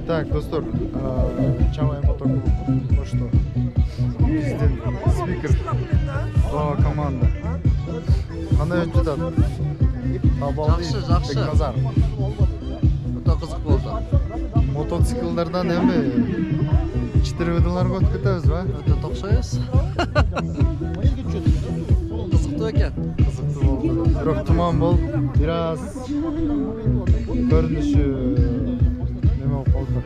Так, достор, Чавай мотоклуб, вот что. Президент, спикер, глава команда. Қандай өтіп жатады? Жақсы. Бекназар. Өте қызық болды. Мотоциклдардан эми 4 видаларга өтүп кетебиз ба? Өте токшойбуз. Қызықты екен. Кызыктуу болду. Бирок туман болуп, бир аз көрүнүшү неме болуп калды.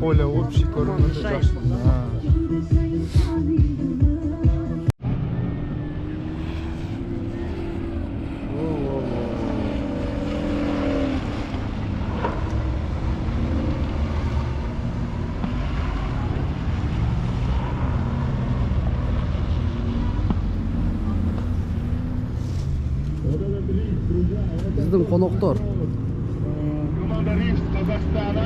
Поле общий көрүнүшү жакшы. Біздің қонақтар. Команда Ривз Казахстана,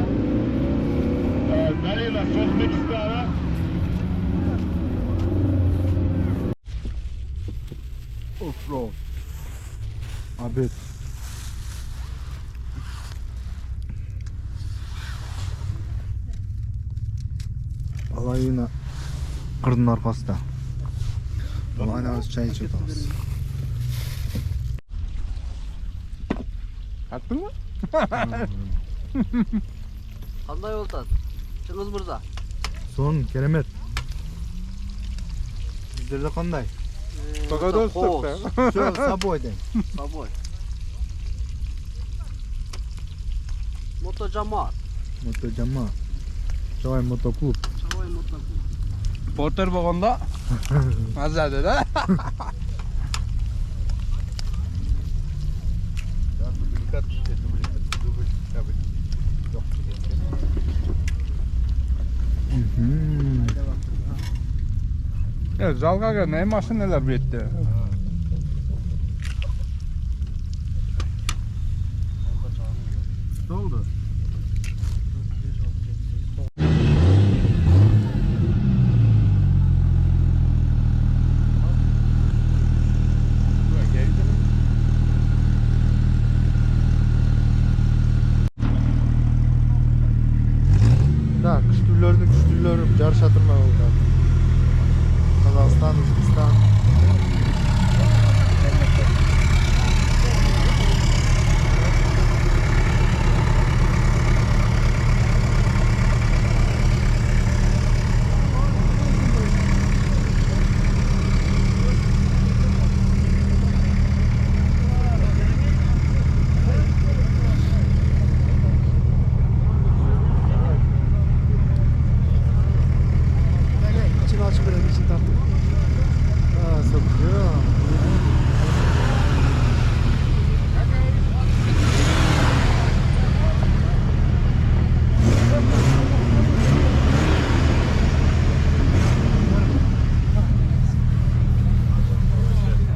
Дарина с Узбекистана. Оффроуд. Обед. Половина кырдын аркасында. Айнабыз чай ичип атабыз. Аттың ба? Қандай болды? Чыңғыз мырза. Сон керемет. Сиздерде кандай? Все с собой ден. С собой. Мотожамаат. Мотожама. Чавай мотоклуб. Чавай мотоклуб. Потер болгондо мазады да. Жалга келген машиналар бу жерде. Долду. Так, күчтүүлөрү жарыша турмай болду. Казахстан, Узбекистан. İçini açıp verelim, için tarttık. Sokuyor.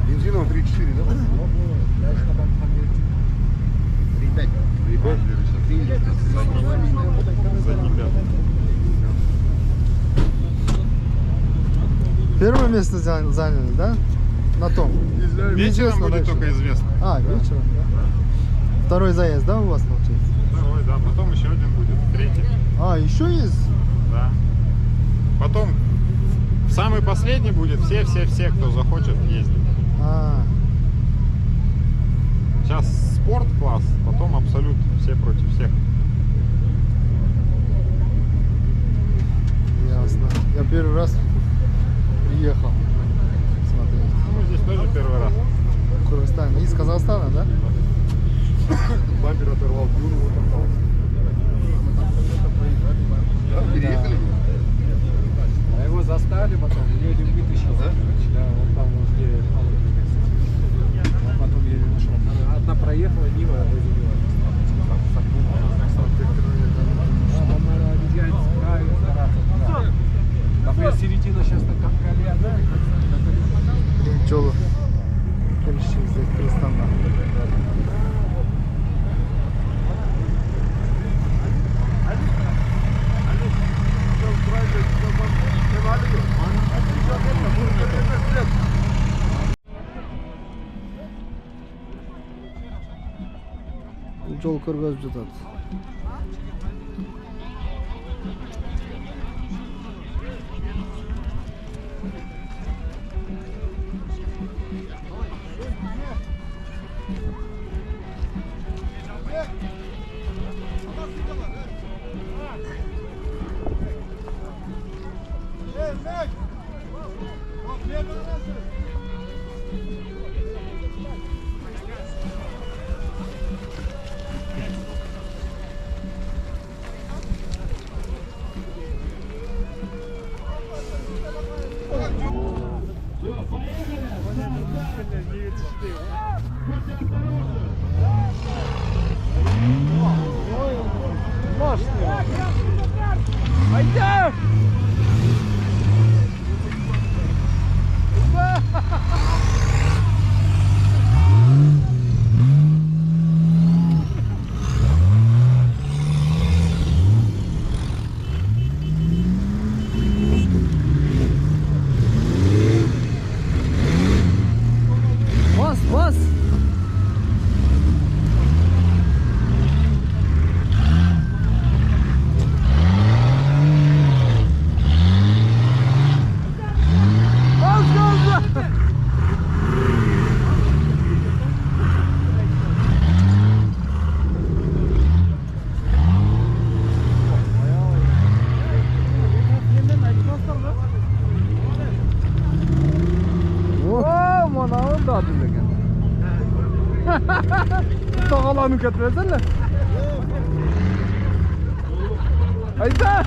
Бензином 3-4, да? 3-5. 3-5. Первое место заняли, да? На том. Вечером Неизвестно будет дальше. только известно. Вечером, да? Второй заезд, да, у вас получается? Второй, да. Потом еще один будет. Третий. Еще есть? Да. Потом самый последний будет все, кто захочет ездить. Сейчас спорт-класс, потом абсолют все против всех. Ясно. Я первый раз приехал смотреть. Ну, мы здесь тоже первый раз. В Кыргызстане. Из Казахстана, да? Бампер оторвал дюру, вот он. Да, переехали? А его застали потом, еле вытащил. Да? Да, он там возле холодного места. Он потом еле ушел. Одна проехала, мимо его там, наверное, обезьяне с краю стараться. Там середина сейчас так колено. Жолу келишибизде Кыргызстандан. Жол көргөзүп жатат. Bas. Toğalanı götürsene. Hayda.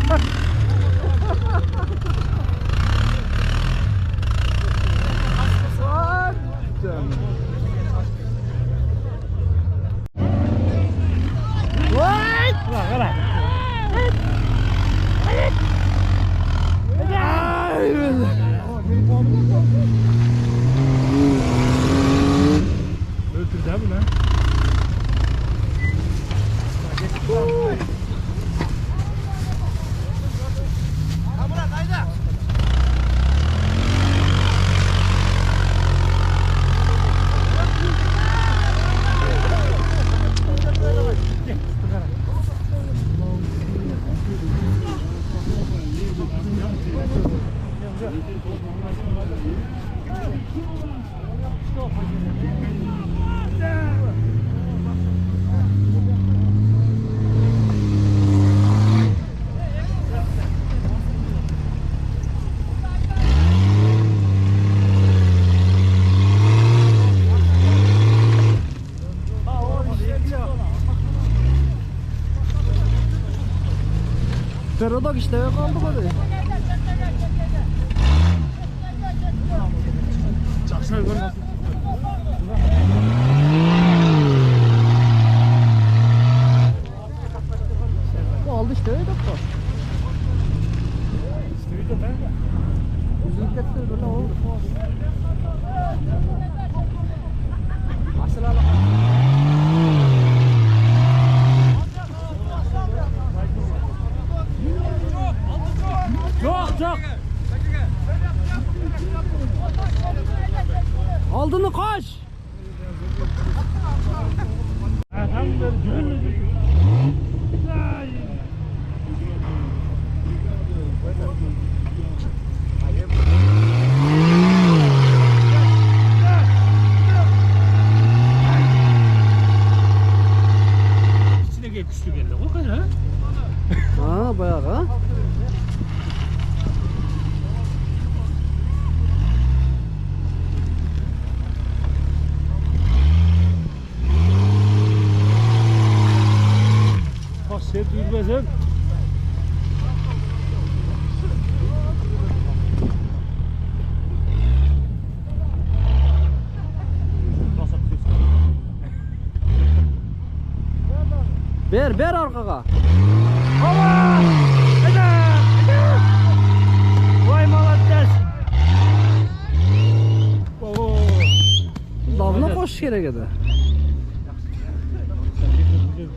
Ferrodak işte kaldı hadi. Bu aldı işte dakika. Üzüntüler böyle oldu. Çok. Aldığını koş. İçine gel küçük geldi. O kadar ha? Ha bayağı ha. Sen duyulmazsın. Ver arkaga. Hava! Vay malattes. Davına koş gerek edi.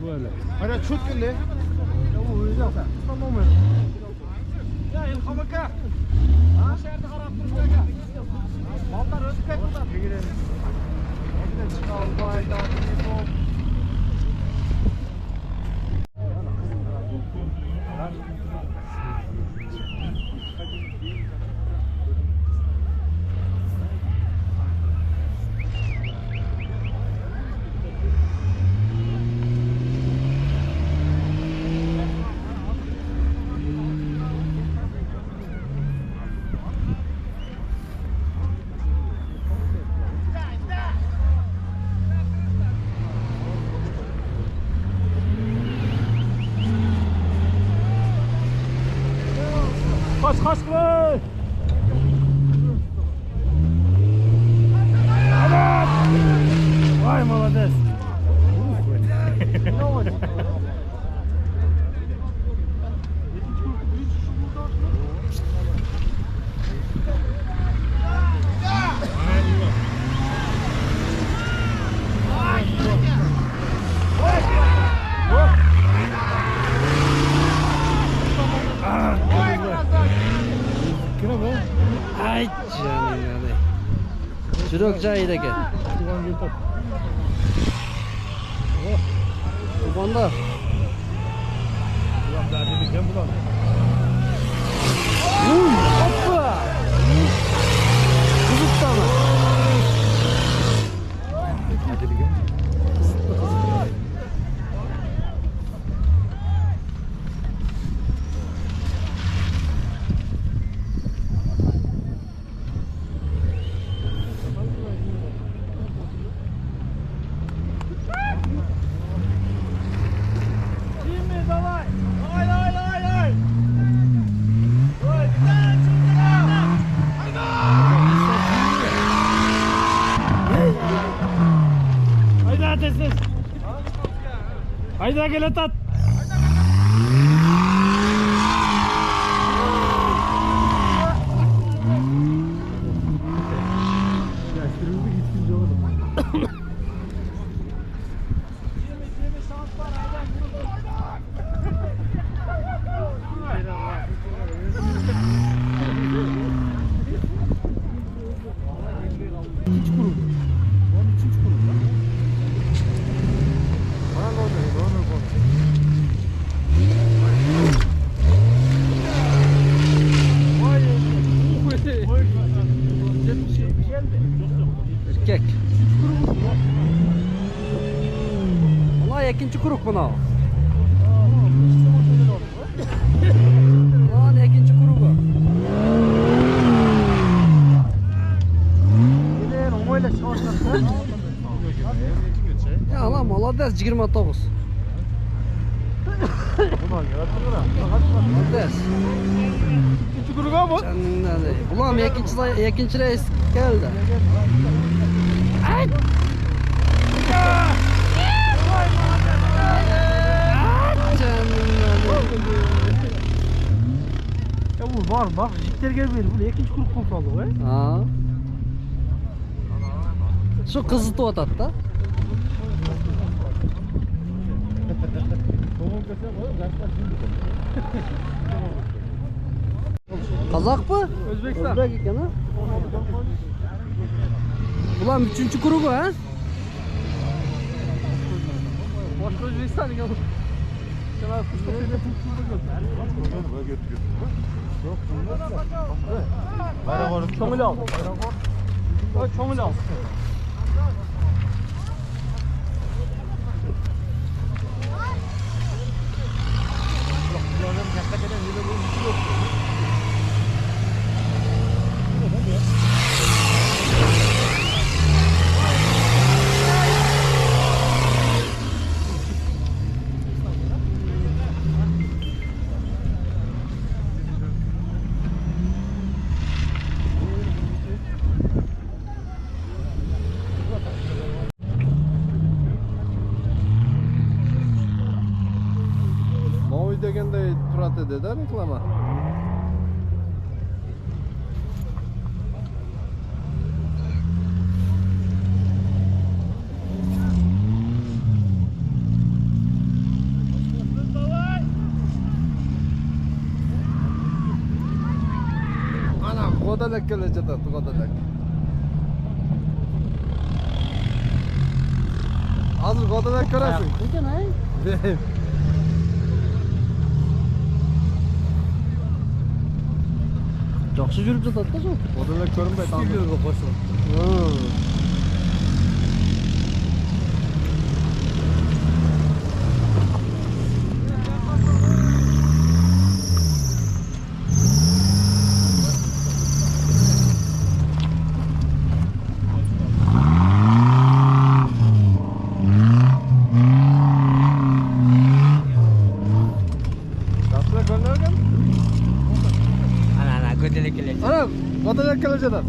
Böyle. Hadi çok güzel. Ya ilhamaka. Ha şehirde qarab turibdi. Ballar o'tib ketdi. Chiqa olmaydi. Ay canım yani. Жүрек жайыда екен. Туғанда. Опа! Қызытты ана. Тимми, давай! Давай, давай, давай, давай! Ой, да, Hayda tez. Hayda gel at. Erkek. Ulan ikinci kuruk buna. Ulan ikinci kuruğu. Ya lan молодец 29. Молодец. Canına değil. Ulan ikinci reis geldi. Ay! Ya bu var bak jipler gelmedi. Bu ikinci kurup kopaldı o. Ha. Şu kızıtı atat da. Kazak mı? Özbekistan. Özbek ekan ha. Ulan üçüncü kuru bu ha? Boşka Özbekistan ya. Çoğul al. Çoğul al. Moy deganday turadi dedi reklama. Ana godalak kelajat, godalak. Hozir godalak ko'rasiz. Ekan ha? Жақсы жүріп жатады да сол. Godalak ko'rinmaydi. Стилерге қосылып. Yaxshilar ko'rinarkan? Ana көтерек келеді. Ana godalak kelajat.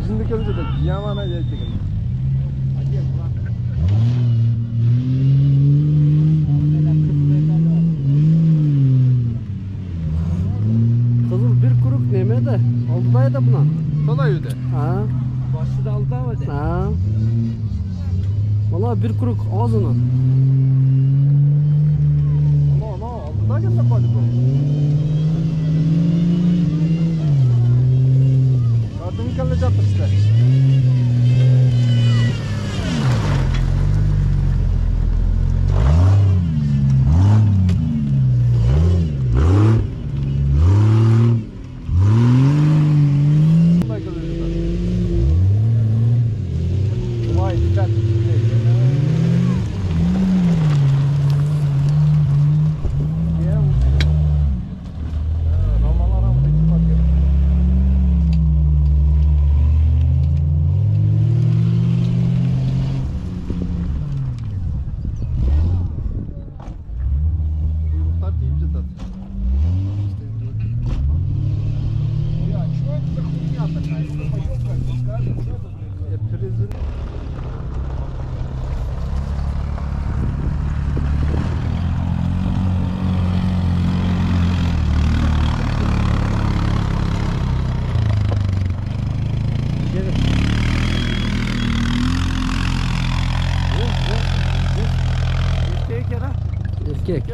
Şimdi gelince de yamana geldik. Kızıl bir kuruk neme de. Aldıday da buna. Kolay öde. Ha. Başı da aldı ama de. Ha. Valla bir kuruk ağzına. No, altıda geldi bari bu. Gördün kalacak işte. Vay dikkat. Erkek.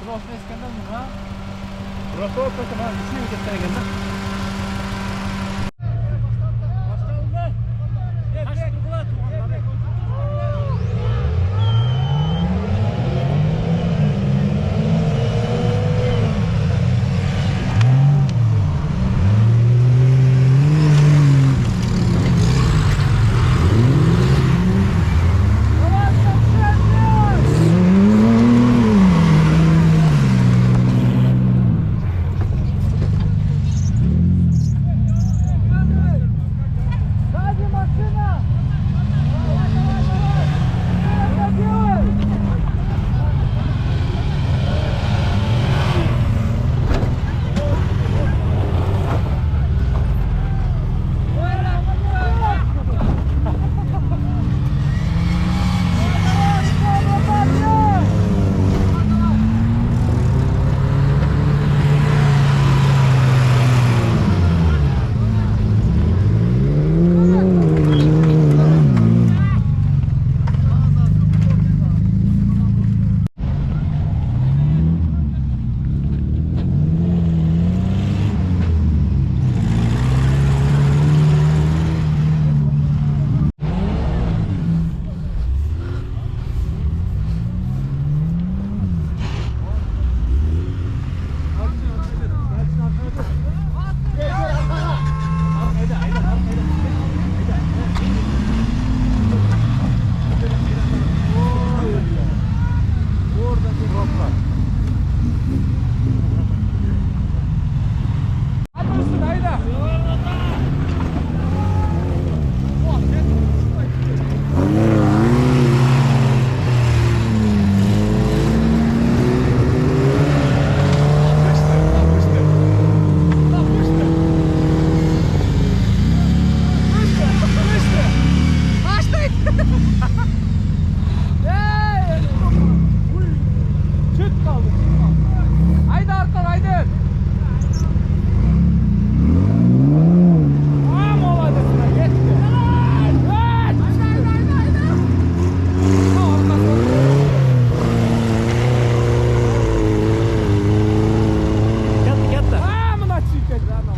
Burası eskiden mi ha? Burası ortası ha. Bir şey mi göstergen?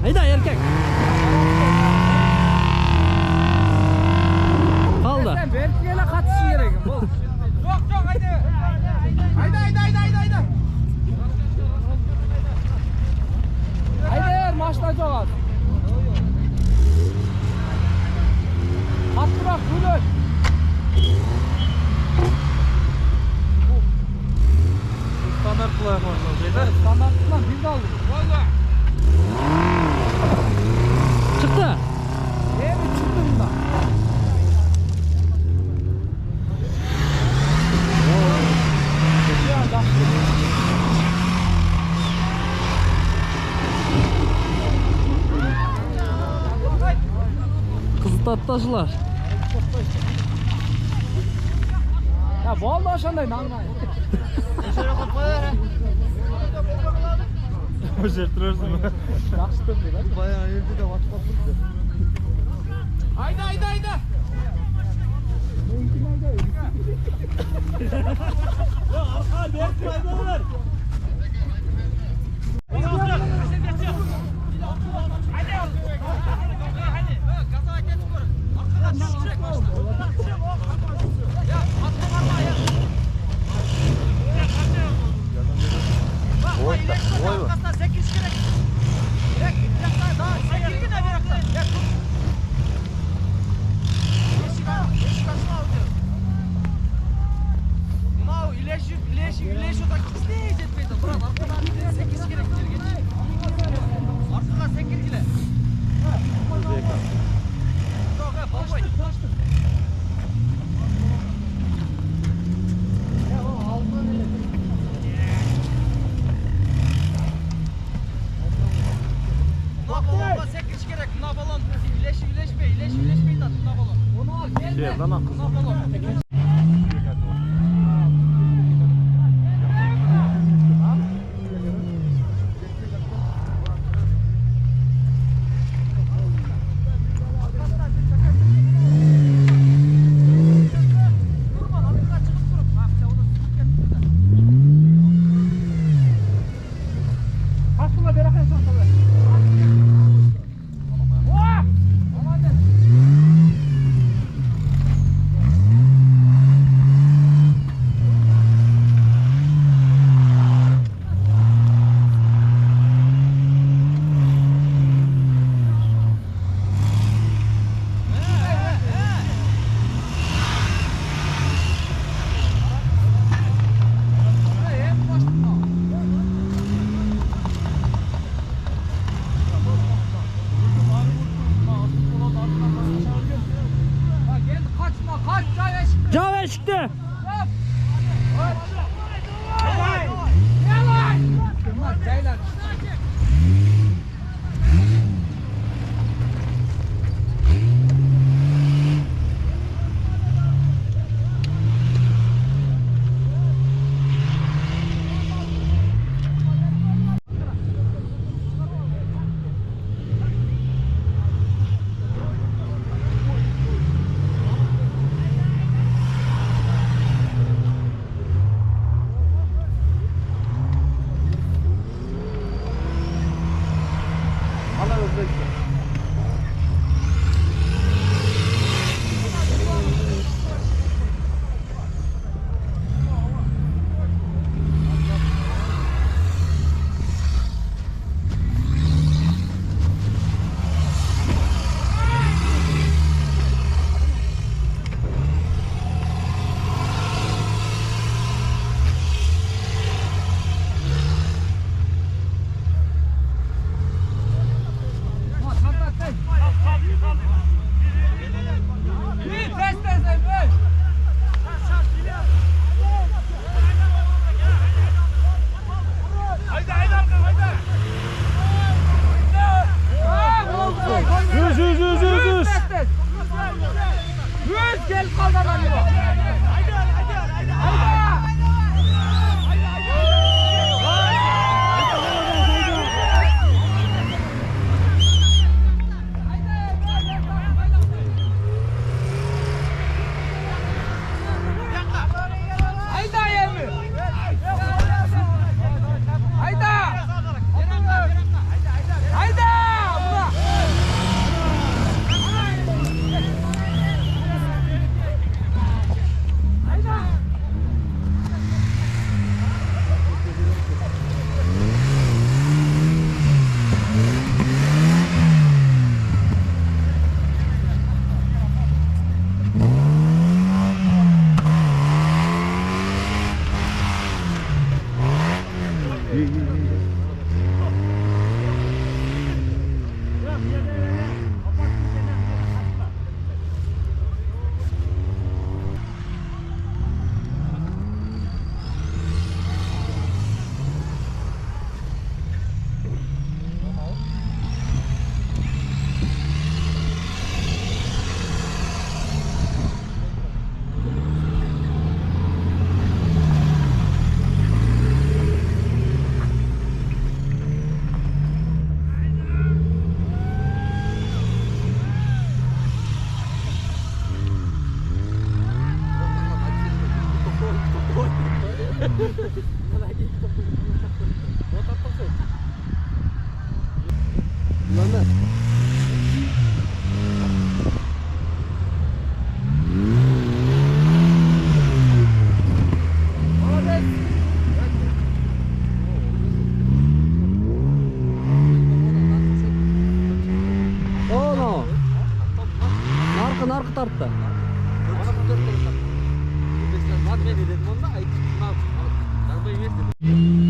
Hayda erkek. Kaldı. Sen belki gene katışı gerekin. Yok haydi. Haydi. Haydi maçta çok. Attı bak Gülür. Standart kulağı var. Standartından bir kaldı. Valla. Çıktı. Evet çıktı bundan. Kızıltatlılar. Ya bu oldu aşağıdayım lan. Başartırırsın. Yakıştı bir. Bayağı evde de vatfatlık. Haydi. Mana? Oh no. Narkı tarttı. Madmen dedim onda aytып, "Darбай емес" dedim.